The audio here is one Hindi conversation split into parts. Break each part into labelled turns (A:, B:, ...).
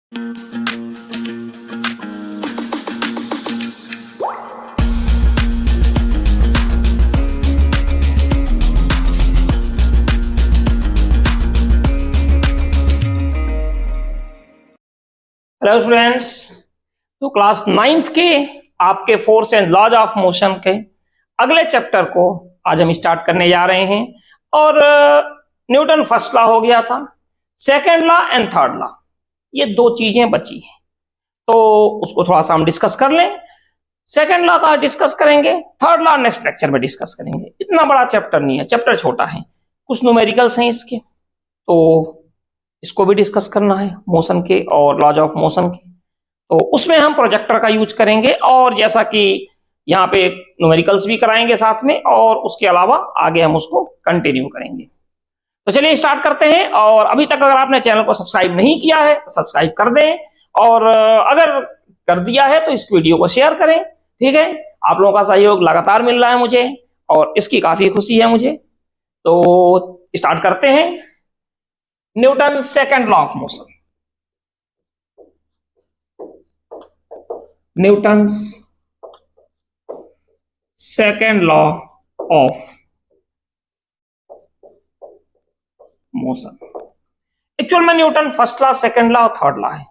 A: हेलो स्टूडेंट्स, तो क्लास 9th के आपके force and laws of motion के अगले चैप्टर को आज हम स्टार्ट करने जा रहे हैं। और न्यूटन फर्स्ट लॉ हो गया था, second law and third law, ये दो चीजें बची हैं, तो उसको थोड़ा सा हम डिस्कस कर लें। सेकंड लॉ का डिस्कस करेंगे, थर्ड लॉ नेक्स्ट लेक्चर में डिस्कस करेंगे। इतना बड़ा चैप्टर नहीं है, चैप्टर छोटा है, कुछ न्यूमेरिकल्स हैं इसके, तो इसको भी डिस्कस करना है, मोशन के और लॉज ऑफ मोशन के। तो उसमें हम प्रोजेक्टर का यूज करेंगे, और जैसा कि यहाँ पे न्यूमेरिकल्स भी कराएंगे साथ में, और उसके अलावा आगे हम उसको कंटिन्यू करेंगे। तो चलिए स्टार्ट करते हैं। और अभी तक अगर आपने चैनल को सब्सक्राइब नहीं किया है तो सब्सक्राइब कर दें, और अगर कर दिया है तो इस वीडियो को शेयर करें। ठीक है, आप लोगों का सहयोग लगातार मिल रहा है मुझे, और इसकी काफी खुशी है मुझे। तो स्टार्ट करते हैं। Newton second law of motion, Newton's second law of motion. Actual में Newton first law, second law और थर्ड लॉ है।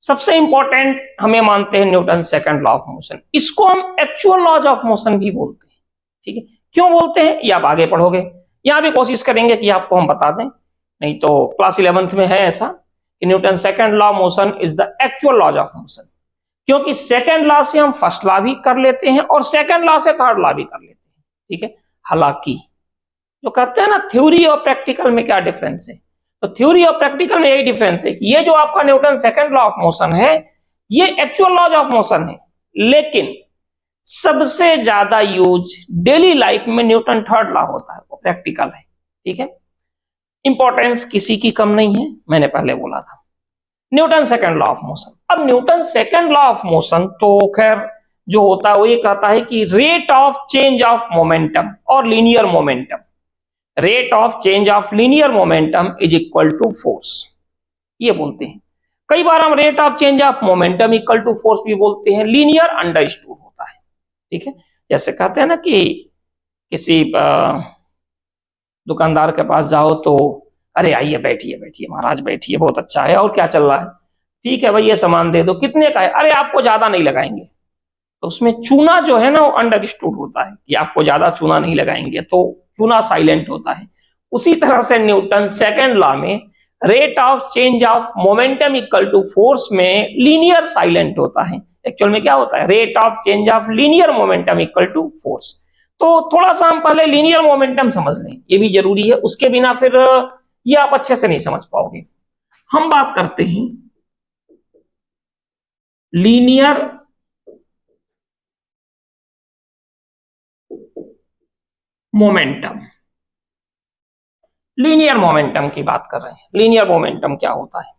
A: सबसे इंपॉर्टेंट हमें मानते हैं Newton second law of motion. इसको हम एक्चुअल लॉज ऑफ मोशन भी बोलते हैं। ठीक है, क्यों बोलते हैं ये आप आगे पढ़ोगे, यहां भी कोशिश करेंगे कि आपको हम बता दें, नहीं तो क्लास 11th में है ऐसा कि Newton second law motion is the actual laws of motion, क्योंकि सेकंड लॉ से हम फर्स्ट लॉ भी कर लेते हैं और सेकंड लॉ से थर्ड लॉ भी कर लेते हैं। ठीक है, हालांकि जो कहते हैं ना थ्योरी और प्रैक्टिकल में क्या डिफरेंस है, तो थ्योरी और प्रैक्टिकल में यही डिफरेंस है कि ये जो आपका Newton second law of motion है ये एक्चुअल लॉज ऑफ मोशन है, लेकिन सबसे ज्यादा यूज डेली लाइफ में न्यूटन थर्ड लॉ होता है, वो प्रैक्टिकल है। ठीक है, इंपॉर्टेंस किसी की कम नहीं है, मैंने पहले बोला था। Newton second law of motion, अब Newton second law of motion तो खैर जो होता है वो ये कहता है कि rate of change of momentum और linear momentum, rate of change of linear momentum is equal to force, ये बोलते हैं। कई बार हम rate of change of momentum equal to force भी बोलते हैं, लीनियर अंडरस्टूड होता है। ठीक है, जैसे कहते हैं ना कि किसी दुकानदार के पास जाओ तो अरे आइए बैठिए बैठिए महाराज बैठिए, बहुत अच्छा है, और क्या चल रहा है, ठीक है भाई ये सामान दे दो, कितने का है, अरे आपको ज्यादा नहीं लगाएंगे। तो उसमें चूना जो है ना वो अंडरस्टूड होता है कि आपको ज्यादा चूना नहीं लगाएंगे, तो चूना साइलेंट होता है। उसी तरह से न्यूटन सेकंड लॉ में rate of change of momentum equal to force में लीनियर साइलेंट होता है। एक्चुअल में क्या होता है, rate of change of linear momentum equal to force. तो थोड़ा सा हम पहले लीनियर मोमेंटम समझ लें, ये भी जरूरी है, उसके बिना फिर ये आप अच्छे से नहीं समझ पाओगे। हम बात करते हैं लीनियर मोमेंटम, लीनियर मोमेंटम की बात कर रहे हैं। लीनियर मोमेंटम क्या होता है,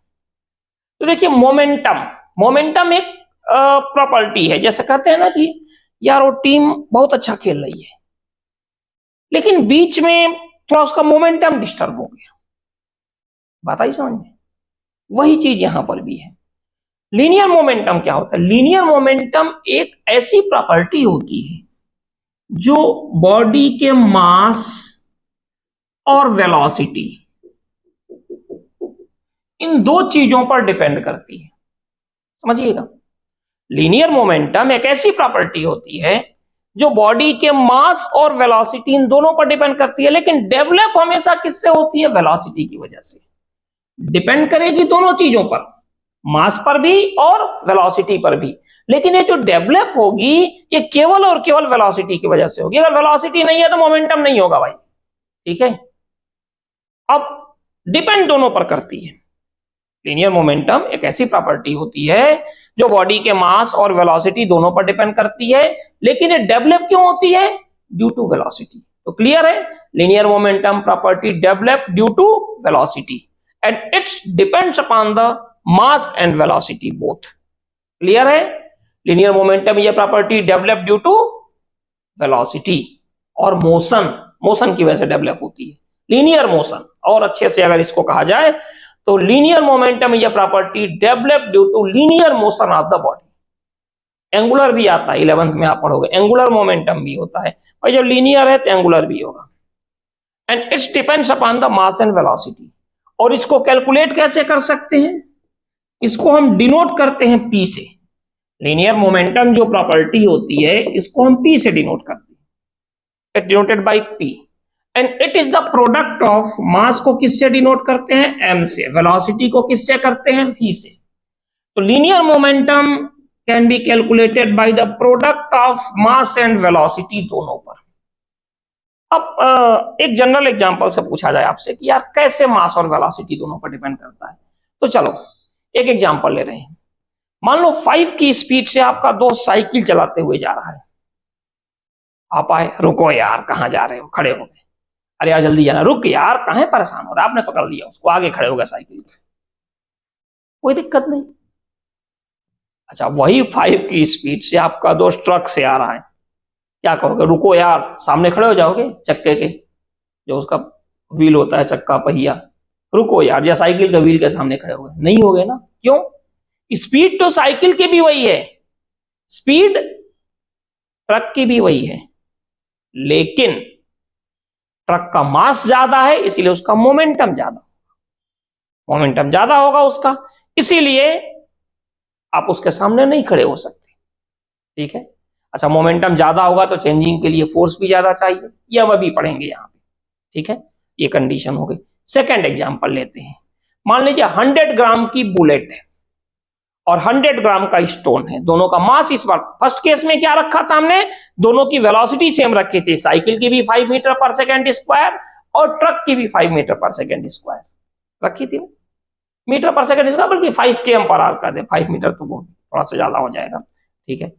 A: तो देखिए मोमेंटम, मोमेंटम एक प्रॉपर्टी है। जैसे कहते हैं ना कि यार वो टीम बहुत अच्छा खेल रही है, लेकिन बीच में थोड़ा उसका मोमेंटम डिस्टर्ब हो गया, बात आई समझ में, वही चीज यहां पर भी है। लीनियर मोमेंटम क्या होता है, लीनियर मोमेंटम एक ऐसी प्रॉपर्टी होती है जो बॉडी के मास और वेलोसिटी, इन दो चीजों पर डिपेंड करती है। समझिएगा, लीनियर मोमेंटम एक ऐसी प्रॉपर्टी होती है जो बॉडी के मास और वेलोसिटी इन दोनों पर डिपेंड करती है, लेकिन डेवलप हमेशा किससे होती है, वेलोसिटी की वजह से। डिपेंड करेगी दोनों चीजों पर, मास पर भी और वेलोसिटी पर भी, लेकिन ये जो डेवलप होगी ये केवल और केवल वेलोसिटी की वजह से होगी। अगर वेलोसिटी नहीं है तो मोमेंटम नहीं होगा भाई। ठीक है, अब डिपेंड दोनों पर करती है। लीनियर मोमेंटम एक ऐसी प्रॉपर्टी होती है जो बॉडी के मास और वेलोसिटी दोनों पर डिपेंड करती है, लेकिन ये डेवलप क्यों होती है, ड्यू टू वेलोसिटी। तो क्लियर है, linear momentum property develop due to velocity and it's depends upon the mass and velocity both. Clear है, लीनियर मोमेंटम ये property develop due to velocity, और मोशन, मोशन की वजह से डेवलप होती है लीनियर मोशन। और अच्छे से अगर इसको कहा जाए तो linear momentum is a property develop due to linear motion of the body. Angular भी आता है, 11th में आप पढ़ोगे, एंगुलर मोमेंटम भी होता है, और जब लीनियर है तो एंगुलर भी होगा। And it's depends upon the mass and velocity. और इसको कैलकुलेट कैसे कर सकते हैं? इसको हम डिनोट करते हैं पी से। लीनियर मोमेंटम जो प्रॉपर्टी होती है इसको हम पी से डिनोट करते हैं, denoted by P. And it is the product of, mass को किससे डिनोट करते हैं? एम से। वेलोसिटी को किससे करते हैं? वी से। तो linear momentum can be calculated by the product of mass and velocity दोनों पर। अब एक जनरल एग्जांपल से पूछा जाए आपसे कि यार कैसे मास और वेलोसिटी दोनों पर डिपेंड करता है, तो चलो एक एग्जांपल ले रहे हैं। मान लो 5 की स्पीड से आपका दोस्त साइकिल चलाते हुए जा रहा है। आप आए, रुको यार कहां जा रहे हो, खड़े हो गए, अरे यार जल्दी जाना, रुक यार कहां परेशान हो रहा है, आपने पकड़ लिया उसको, आगे खड़े हो गए साइकिल, कोई दिक्कत नहीं। अच्छा वही 5 की स्पीड से आपका दोस्त ट्रक से आ रहा है, क्या कहोगे? रुको यार, सामने खड़े हो जाओगे चक्के के, जो उसका व्हील होता है, चक्का पहिया, रुको यार, या साइकिल के व्हील के सामने खड़े हो गए? नहीं हो गए ना। क्यों? स्पीड तो साइकिल की भी वही है, स्पीड ट्रक की भी वही है, लेकिन ट्रक का मास ज्यादा है इसलिए उसका मोमेंटम ज्यादा होगा उसका, इसीलिए आप उसके सामने नहीं खड़े हो सकते। ठीक है। अच्छा मोमेंटम ज्यादा होगा तो चेंजिंग के लिए फोर्स भी ज्यादा चाहिए, ये हम अभी पढ़ेंगे यहां पे। ठीक है, ये कंडीशन हो गई। सेकंड एग्जांपल लेते हैं। मान लीजिए 100 ग्राम की बुलेट है और 100 ग्राम का स्टोन है, दोनों का मास इस बार, फर्स्ट केस में क्या रखा था हमने? दोनों की वेलोसिटी सेम रखी थी, साइकिल की भी 5 मीटर पर सेकेंड स्क्वायर और ट्रक की भी 5 मीटर पर सेकेंड स्क्वायर रखी थी, मीटर पर सेकेंड स्क्वायर, बल्कि 5 km पर आवर कर दे, 5 मीटर तो बहुत थोड़ा सा ज्यादा हो जाएगा। ठीक है,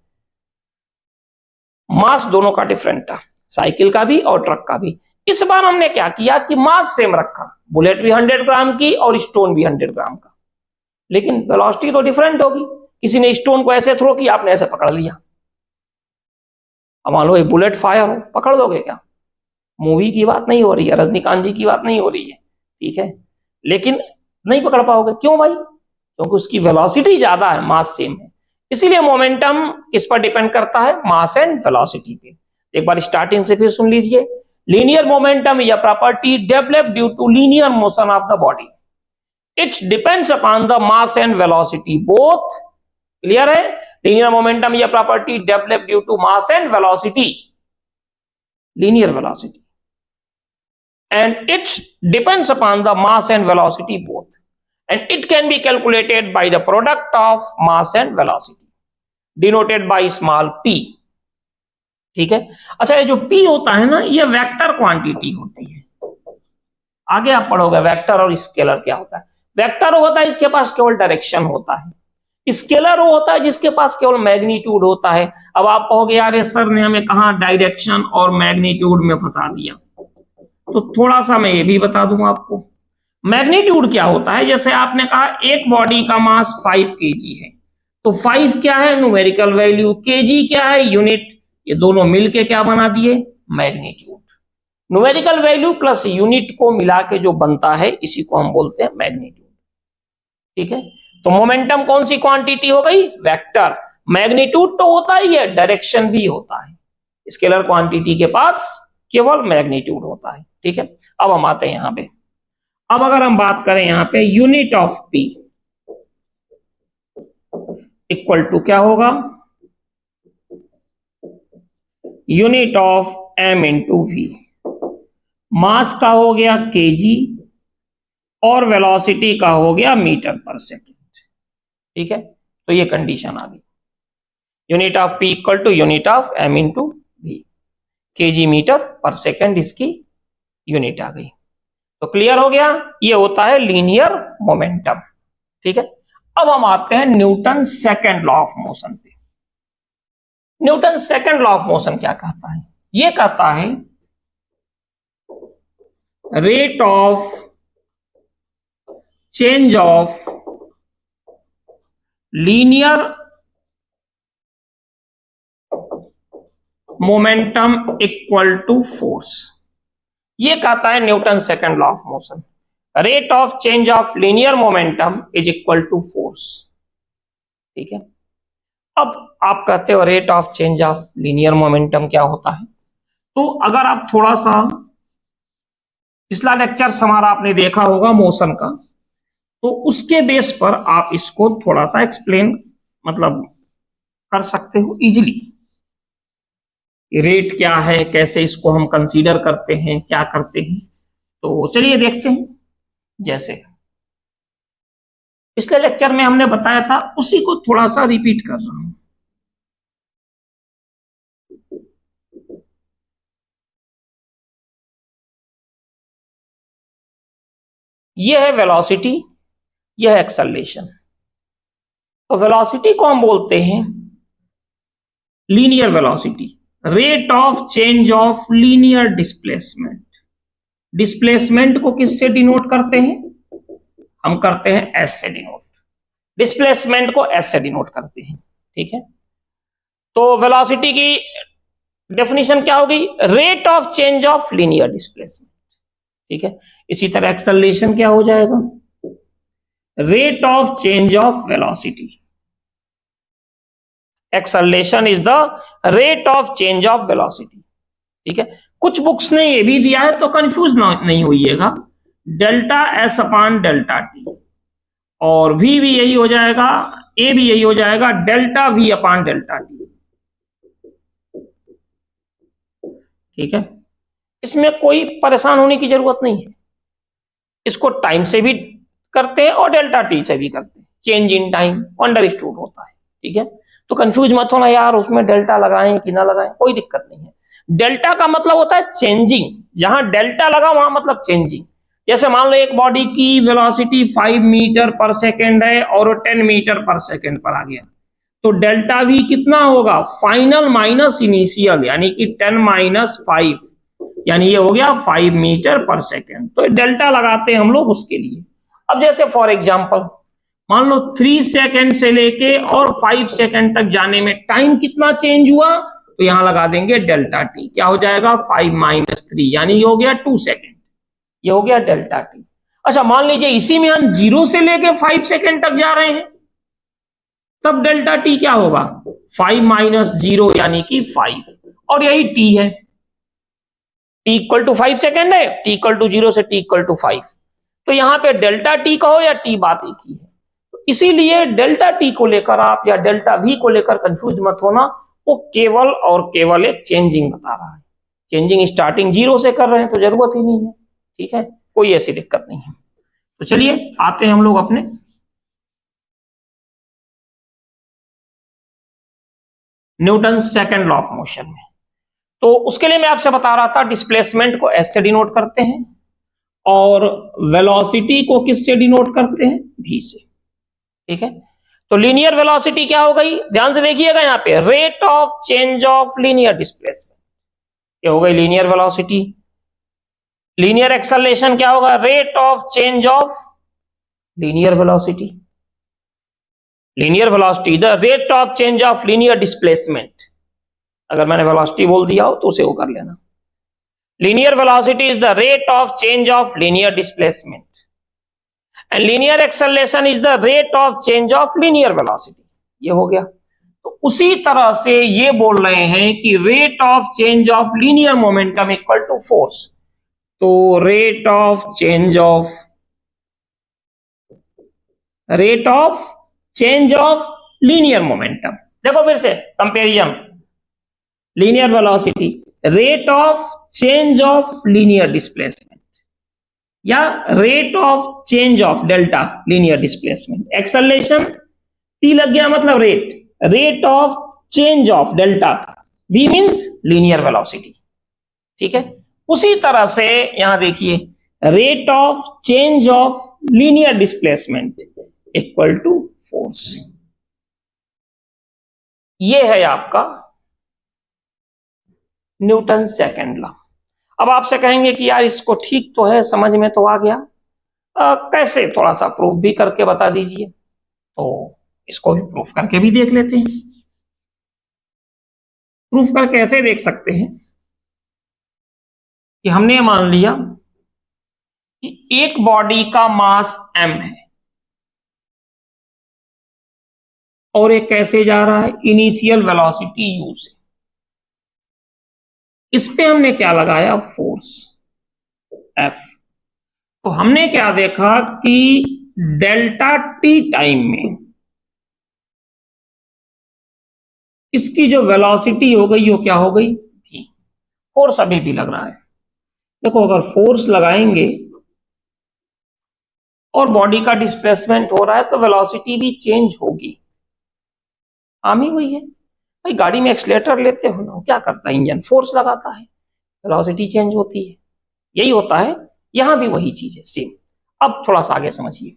A: मास दोनों का डिफरेंट था, साइकिल का भी और ट्रक का भी। इस बार हमने क्या किया कि मास सेम रखा, बुलेट भी 100 ग्राम की और स्टोन भी 100 ग्राम का, लेकिन वेलोसिटी तो डिफरेंट होगी। किसी ने स्टोन को ऐसे थ्रो किया, आपने ऐसे पकड़ लिया। अब मान लो ये बुलेट फायर हो, पकड़ लोगे क्या? मूवी की बात नहीं हो रही है, रजनीकांत जी की बात नहीं हो रही है, ठीक है, लेकिन नहीं पकड़ पाओगे। क्यों भाई? क्योंकि उसकी वेलोसिटी ज्यादा है, मास सेम है। इसीलिए मोमेंटम किस पर डिपेंड करता है? मास एंड वेलोसिटी पे। एक बार स्टार्टिंग से फिर सुन लीजिए। लीनियर मोमेंटम या property develop due to linear motion of the body, it depends upon the mass and velocity both. Clear है? लीनियर मोमेंटम या property develop due to mass and velocity, linear velocity, and it depends upon the mass and velocity both, and it can be calculated by the product of mass and velocity denoted by small p। ठीक है। अच्छा ये जो p होता है ना, ये वेक्टर क्वांटिटी होती है। आगे आप पढ़ोगे वेक्टर और स्केलर क्या होता है। वेक्टर होता है इसके पास केवल डायरेक्शन होता है, स्केलर वो होता है जिसके पास केवल मैग्नीट्यूड होता है। अब आप कहोगे यार ये सर ने हमें कहा डायरेक्शन और मैग्नीट्यूड में फंसा दिया, तो थोड़ा सा मैं ये भी बता दूं आपको। मैग्नीट्यूड क्या होता है? जैसे आपने कहा एक बॉडी का मास 5 kg है, तो 5 क्या है? न्यूमेरिकल वैल्यू, kg क्या है? यूनिट। ये दोनों मिलके क्या बना दिए? Magnitude. Numerical value plus unit को मिला के जो बनता है इसी को हम बोलते हैं मैग्नीट्यूड। ठीक है, तो मोमेंटम कौन सी क्वांटिटी हो गई? वेक्टर। मैग्नीट्यूड तो होता ही है, डायरेक्शन भी होता है। स्केलर क्वांटिटी के पास केवल मैग्नीट्यूड होता है। ठीक है, अब हम आते हैं यहां पे। अब अगर हम बात करें यहां पे unit of P equal to क्या होगा? Unit of M into V. Mass का हो गया केजी और वेलोसिटी का हो गया मीटर पर सेकेंड। ठीक है, तो ये कंडीशन आ गई। Unit of P equal to unit of M into V, KG metre per second इसकी यूनिट आ गई। तो क्लियर हो गया, ये होता है लीनियर मोमेंटम। ठीक है, अब हम आते हैं Newton second law of motion पे। Newton second law of motion क्या कहता है? ये कहता है rate of change of linear momentum equal to force. ये कहता है Newton second law of motion. Rate of change of linear momentum is equal to force. ठीक है, अब आप कहते हो rate of change of linear momentum क्या होता है, तो अगर आप थोड़ा सा पिछला लेक्चर्स हमारा आपने देखा होगा मोशन का, तो उसके बेस पर आप इसको थोड़ा सा एक्सप्लेन मतलब कर सकते हो इजीली। रेट क्या है, कैसे इसको हम कंसीडर करते हैं, क्या करते हैं, तो चलिए देखते हैं। जैसे पिछले लेक्चर में हमने बताया था उसी को थोड़ा सा रिपीट कर रहा हूं। यह है वेलोसिटी, यह है एक्सेलरेशन। तो वेलोसिटी को हम बोलते हैं linear velocity, rate of change of linear displacement. Displacement को किससे डिनोट करते हैं, हम करते हैं एस से डिनोट। डिस्प्लेसमेंट को एस से डिनोट करते हैं। ठीक है, तो वेलोसिटी की डेफिनेशन क्या होगी, rate of change of linear displacement. ठीक है, इसी तरह एक्सेलरेशन क्या हो जाएगा, rate of change of velocity. Acceleration is the rate of change of velocity. ठीक है, कुछ बुक्स ने ये भी दिया है तो कंफ्यूज नहीं होइएगा, delta S upon delta T, और वी भी यही हो जाएगा, ए भी यही हो जाएगा, delta V upon delta T. ठीक है, इसमें कोई परेशान होने की जरूरत नहीं है, इसको टाइम से भी करते हैं और डेल्टा टी से भी करते हैं, चेंज इन टाइम अंडरस्टूड होता है। ठीक है, तो कंफ्यूज मत होना यार उसमें डेल्टा लगाएं कि ना लगाएं, कोई दिक्कत नहीं है। डेल्टा का मतलब होता है चेंजिंग, जहां डेल्टा लगा वहां मतलब चेंजिंग। जैसे मान लो एक बॉडी की वेलोसिटी 5 मीटर पर सेकेंड है और 10 मीटर पर सेकेंड पर आ गया, तो डेल्टा वी कितना होगा, फाइनल माइनस इनिशियल, यानी कि 10 माइनस 5, यानी ये हो गया 5 मीटर पर सेकेंड। तो डेल्टा लगाते हैं हम लोग उसके लिए। अब जैसे फॉर एग्जांपल मान लो 3 सेकेंड से लेके और 5 सेकेंड तक जाने में टाइम कितना चेंज हुआ, तो यहां लगा देंगे डेल्टा टी। क्या हो जाएगा, 5 माइनस 3, यानी ये हो गया 2 सेकेंड, ये हो गया डेल्टा टी। अच्छा मान लीजिए इसी में हम 0 से लेके 5 सेकेंड तक जा रहे हैं, तब डेल्टा टी क्या होगा, 5 माइनस 0 यानी कि 5, और यही टी है। टी इक्वल टू 5 सेकेंड है, टी इक्वल टू 0 से टी इक्वल टू 5, तो यहां पे डेल्टा टी कहो या टी, बात एक ही है। तो इसीलिए डेल्टा टी को लेकर आप या डेल्टा वी को लेकर कंफ्यूज मत होना, वो केवल और केवल एक चेंजिंग बता रहा है। चेंजिंग स्टार्टिंग 0 से कर रहे हैं तो जरूरत ही नहीं है। ठीक है, कोई ऐसी दिक्कत नहीं है। तो चलिए आते हैं हम लोग अपने Newton second law of motion में। तो उसके लिए मैं आपसे बता रहा था डिस्प्लेसमेंट को एस से डिनोट करते हैं और वेलोसिटी को किससे डिनोट करते हैं, भी से। ठीक है, तो लीनियर वेलोसिटी क्या हो गई, ध्यान से देखिएगा यहां पे, rate of change of linear displacement, क्या हो गई लीनियर वेलोसिटी। लीनियर एक्सेलरेशन क्या होगा, rate of change of linear velocity. Linear velocity the rate of change of linear displacement. अगर मैंने वेलोसिटी बोल दिया हो तो उसे वो कर लेना। Linear velocity is the rate of change of linear displacement and linear acceleration is the rate of change of linear velocity. ये हो गया। तो उसी तरह से ये बोल रहे हैं कि rate of change of linear momentum equal to force. तो rate of change of linear momentum, देखो फिर से comparison, linear velocity, rate of change of linear displacement या rate of change of delta linear displacement. Acceleration T लग गया मतलब rate of change of delta V means linear velocity. ठीक है, उसी तरह से यहां देखिए rate of change of linear displacement equal to force. ये है आपका न्यूटन सेकंड लॉ। अब आपसे कहेंगे कि यार इसको ठीक तो है, समझ में तो आ गया, कैसे, थोड़ा सा प्रूफ भी करके बता दीजिए। तो इसको भी प्रूफ करके भी देख लेते हैं। प्रूफ करके ऐसे देख सकते हैं कि हमने मान लिया कि एक बॉडी का मास m है और ये कैसे जा रहा है, इनिशियल वेलोसिटी u से। इस पे हमने क्या लगाया, फोर्स F। तो हमने क्या देखा कि डेल्टा टी टाइम में इसकी जो वेलोसिटी हो गई वो क्या हो गई, v। फोर्स अभी भी लग रहा है। देखो अगर फोर्स लगाएंगे और बॉडी का डिस्प्लेसमेंट हो रहा है तो वेलोसिटी भी चेंज होगी। आम ही वही है भाई, गाड़ी में एक्सीलरेटर लेते हो ना, क्या करता है इंजन, फोर्स लगाता है, वेलोसिटी चेंज होती है। यही होता है यहां भी, वही चीज है सेम। अब थोड़ा सा आगे समझिए,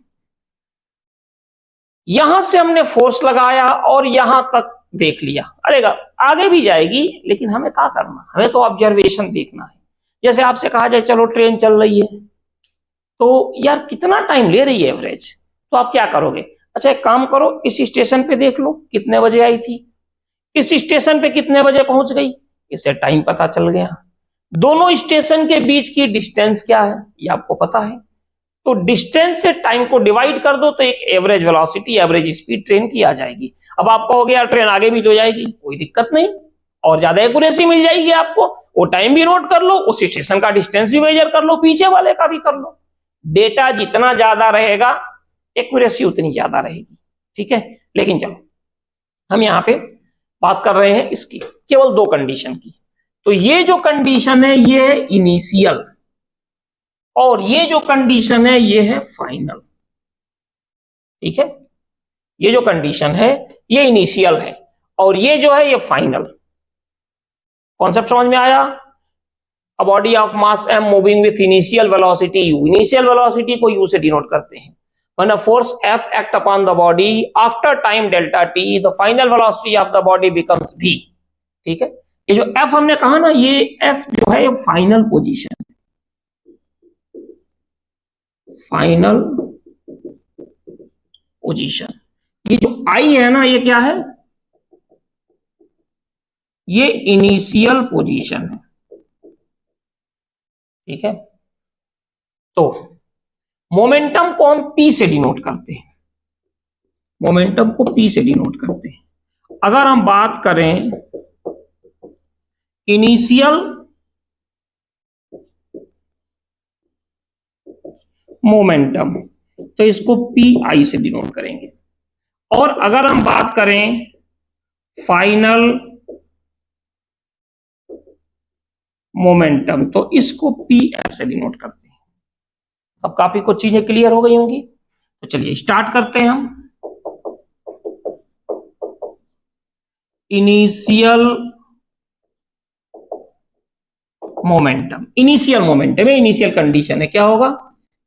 A: यहां से हमने फोर्स लगाया और यहां तक देख लिया, अरे आगे भी जाएगी लेकिन हमें क्या करना, हमें तो ऑब्जर्वेशन देखना है। जैसे आपसे कहा जाए चलो ट्रेन चल रही है, तो यार कितना टाइम ले रही है एवरेज, तो आप क्या करोगे, अच्छा एक काम करो, इस स्टेशन पे देख लो कितने बजे आई थी, इस स्टेशन पे कितने बजे पहुंच गई, इससे टाइम पता चल गया। दोनों स्टेशन के बीच की डिस्टेंस क्या है ये आपको पता है, तो डिस्टेंस से टाइम को डिवाइड कर दो तो एक average velocity, average speed train की आ जाएगी। अब आप कहोगे यार ट्रेन आगे भी तो जाएगी, कोई दिक्कत नहीं, और ज्यादा एक्यूरेसी मिल जाएगी आपको, वो टाइम भी नोट कर लो, उस स्टेशन का डिस्टेंस भी मेजर कर लो, पीछे वाले का भी कर लो। डेटा जितना ज्यादा रहेगा एक्यूरेसी उतनी ज्यादा रहेगी, ठीक है। लेकिन चलो हम यहां पे बात कर रहे हैं इसकी केवल दो कंडीशन की। तो ये जो कंडीशन है ये है इनिशियल, और ये जो कंडीशन है ये है फाइनल, ठीक है। ये जो कंडीशन है ये इनिशियल है और ये जो है ये फाइनल। कॉन्सेप्ट समझ में आया। A body of mass m moving with initial velocity u, initial velocity को u से डिनोट करते हैं। When a force F act upon the body after time delta t, the final velocity of the body becomes v, ठीक है। ये जो F हमने कहा ना, ये F जो है ये फाइनल पोजीशन, फाइनल पोजीशन। ये जो I है ना ये क्या है, ये इनिशियल पोजीशन है, ठीक है। तो मोमेंटम को हम P से डिनोट करते हैं, मोमेंटम को P से डिनोट करते हैं। अगर हम बात करें इनिशियल मोमेंटम तो इसको PI से डिनोट करेंगे, और अगर हम बात करें फाइनल मोमेंटम तो इसको PF से डिनोट करते हैं। अब काफी कुछ चीजें क्लियर हो गई होंगी, तो चलिए स्टार्ट करते हैं हम। इनिशियल मोमेंटम, इनिशियल मोमेंटम है, इनिशियल कंडीशन है, क्या होगा,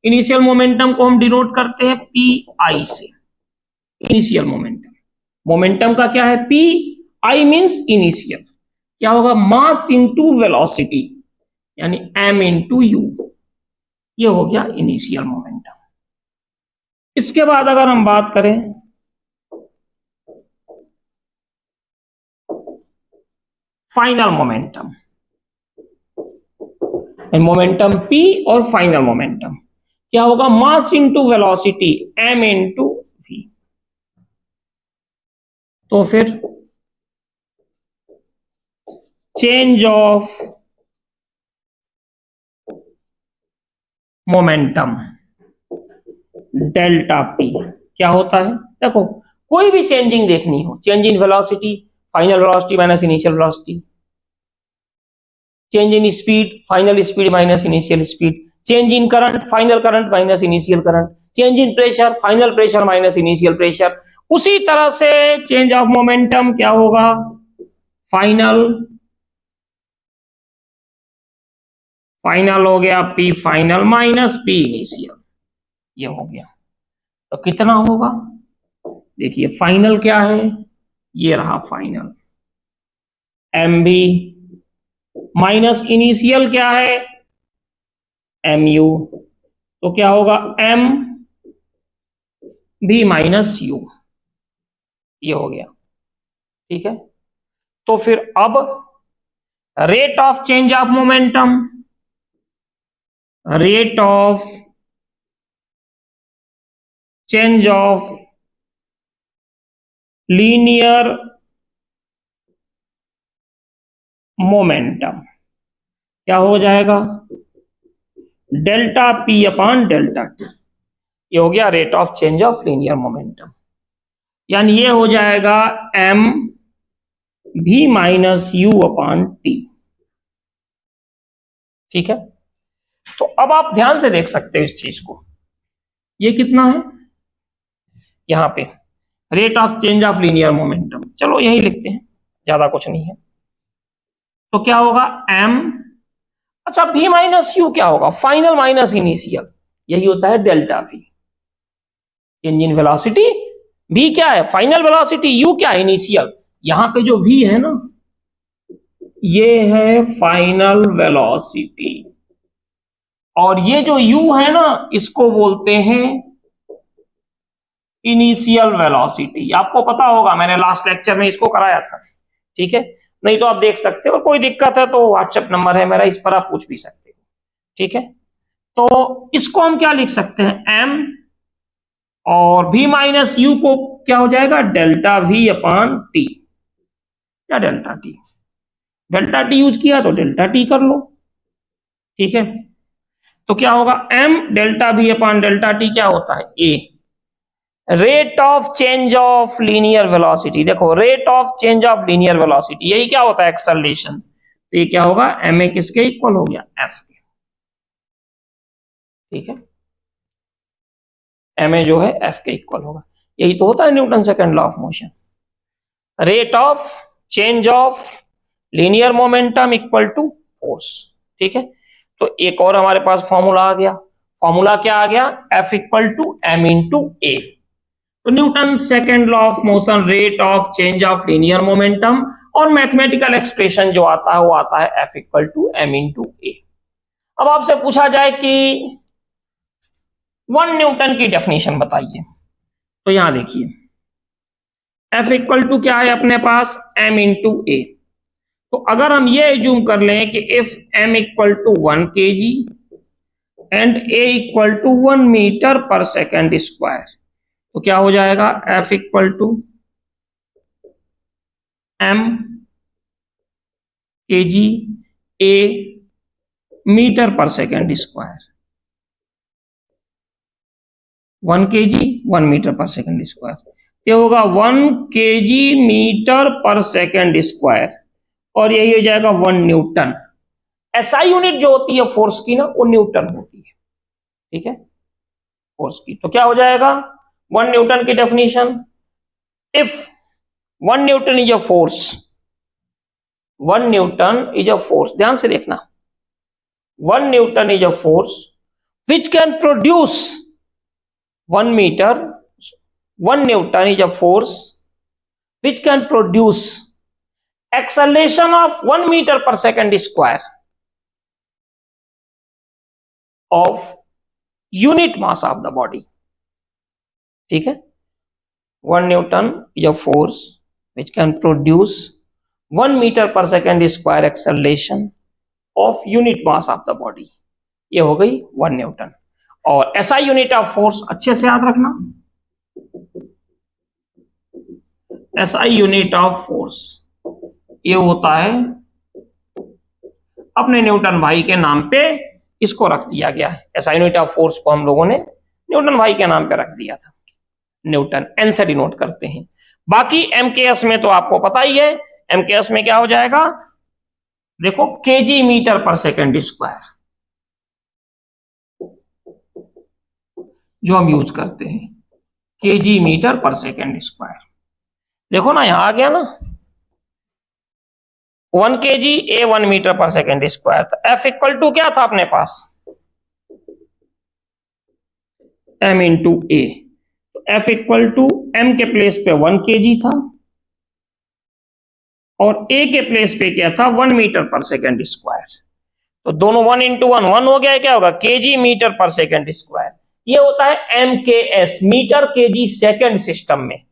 A: इनिशियल मोमेंटम को हम डिनोट करते हैं PI से। इनिशियल मोमेंटम, मोमेंटम का क्या है P, I मींस इनिशियल, क्या होगा मास इंटू वेलोसिटी यानी m इंटू u, ये हो गया इनिशियल मोमेंटम। इसके बाद अगर हम बात करें फाइनल मोमेंटम, मोमेंटम P और फाइनल मोमेंटम क्या होगा, mass into velocity m into v। तो फिर change of momentum delta P क्या होता है, देखो कोई भी चेंजिंग देखनी हो, change in velocity, final velocity minus initial velocity, change in speed, final speed minus initial speed, change in current, final current minus initial current, change in pressure, final pressure minus initial pressure. उसी तरह से चेंज ऑफ मोमेंटम क्या होगा, फाइनल, फाइनल हो गया P final minus P initial, ये हो गया। तो कितना होगा, देखिए फाइनल क्या है, ये रहा फाइनल MV माइनस इनिशियल क्या है MU, तो क्या होगा M भी माइनस U, ये हो गया, ठीक है। तो फिर अब rate of change of momentum, rate of change of linear momentum क्या हो जाएगा, delta P upon delta T. ये हो गया rate of change of linear momentum, यानी ये हो जाएगा एम भी माइनस यू अपॉन टी। ठीक है, तो अब आप ध्यान से देख सकते हो इस चीज को, ये कितना है यहां पे rate of change of linear momentum, चलो यही लिखते हैं, ज्यादा कुछ नहीं है। तो क्या होगा एम, अच्छा v माइनस यू क्या होगा, फाइनल माइनस इनिशियल, यही होता है delta v। Change in velocity v क्या है, फाइनल वेलोसिटी, u क्या है, इनिशियल। यहां पे जो v है ना, ये है फाइनल वेलोसिटी, और ये जो u है ना, इसको बोलते हैं इनिशियल वेलोसिटी। आपको पता होगा, मैंने लास्ट लेक्चर में इसको कराया था। ठीक है, नहीं तो आप देख सकते हो, कोई दिक्कत है तो व्हाट्सएप नंबर है मेरा, इस पर आप पूछ भी सकते हो। ठीक है, तो इसको हम क्या लिख सकते हैं, m, और v माइनस यू को क्या हो जाएगा, डेल्टा v अपॉन टी, या delta T. Delta T use किया तो डेल्टा टी कर लो। ठीक है, तो क्या होगा m delta v upon delta T क्या होता है, a, rate of change of linear velocity. देखो rate of change of linear velocity, यही क्या होता है, एक्सेलरेशन। तो ये क्या होगा, एम ए किसके इक्वल हो गया, एफ के। ठीक है, एम ए जो है एफ के इक्वल होगा, यही तो होता है Newton second law of motion. Rate of change of linear momentum equal to force. ठीक है, तो एक और हमारे पास फॉर्मूला आ गया, फॉर्मूला क्या आ गया, F equal to M into A. तो Newton second law of motion, rate of change of linear momentum, और मैथमेटिकल एक्सप्रेशन जो आता है वो आता है F equal to M into A. अब आपसे पूछा जाए कि 1 न्यूटन की डेफिनेशन बताइए, तो यहां देखिए एफ इक्वल टू क्या है अपने पास, एम इंटू ए। तो अगर हम ये एज्यूम कर लें कि if M equal to 1 kg and A equal to 1 metre per second square, तो क्या हो जाएगा, F equal to M kg A metre per second square, 1 kg 1 metre per second square, ये होगा 1 kg metre per second square, और यही हो जाएगा 1 न्यूटन। एसआई यूनिट जो होती है फोर्स की ना, वो न्यूटन होती है। ठीक है, फोर्स की, तो क्या हो जाएगा 1 न्यूटन की definition, if 1 Newton is a force, 1 Newton is a force, ध्यान से देखना, 1 Newton is a force which can produce 1 metre, 1 Newton is a force which can produce acceleration of 1 meter per second square of unit mass of the body. ठीक है, 1 Newton is a force which can produce 1 meter per second square acceleration of unit mass of the body. ये हो गई 1 न्यूटन। और SI यूनिट ऑफ फोर्स अच्छे से याद रखना, SI यूनिट ऑफ फोर्स ये होता है, अपने न्यूटन भाई के नाम पे इसको रख दिया गया है। एसआई यूनिट ऑफ फोर्स को हम लोगों ने न्यूटन भाई के नाम पे रख दिया था, न्यूटन एन से डिनोट करते हैं। बाकी एमकेएस में तो आपको पता ही है, एमकेएस में क्या हो जाएगा, देखो KG metre per second square जो हम यूज करते हैं, KG metre per second square. देखो ना यहां आ गया ना, 1 kg a 1 metre per second square था। एफ इक्वल टू क्या था अपने पास, M into A. F equal to M के प्लेस पे 1 kg था, और ए के प्लेस पे क्या था, 1 मीटर पर सेकेंड स्क्वायर। तो दोनों 1 इंटू 1 हो गया, क्या होगा, KG metre per second square. ये होता है MKS, metre KG second system में।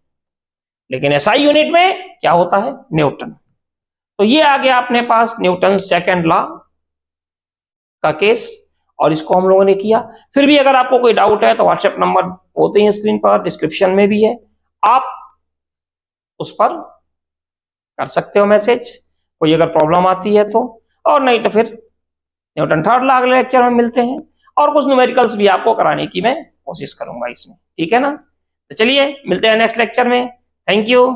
A: लेकिन एसआई यूनिट में क्या होता है, न्यूटन। तो ये आ गया अपने पास न्यूटन सेकंड लॉ का केस। और इसको हम लोगों ने किया। फिर भी अगर आपको कोई डाउट है तो व्हाट्सएप नंबर होते हैं स्क्रीन पर, डिस्क्रिप्शन में भी है, आप उस पर कर सकते हो मैसेज, कोई अगर प्रॉब्लम आती है तो। और नहीं तो फिर न्यूटन थर्ड लॉ अगले लेक्चर में मिलते हैं, और कुछ न्यूमेरिकल्स भी आपको कराने की मैं कोशिश करूंगा इसमें, ठीक है ना। तो चलिए मिलते हैं नेक्स्ट लेक्चर में। Thank you.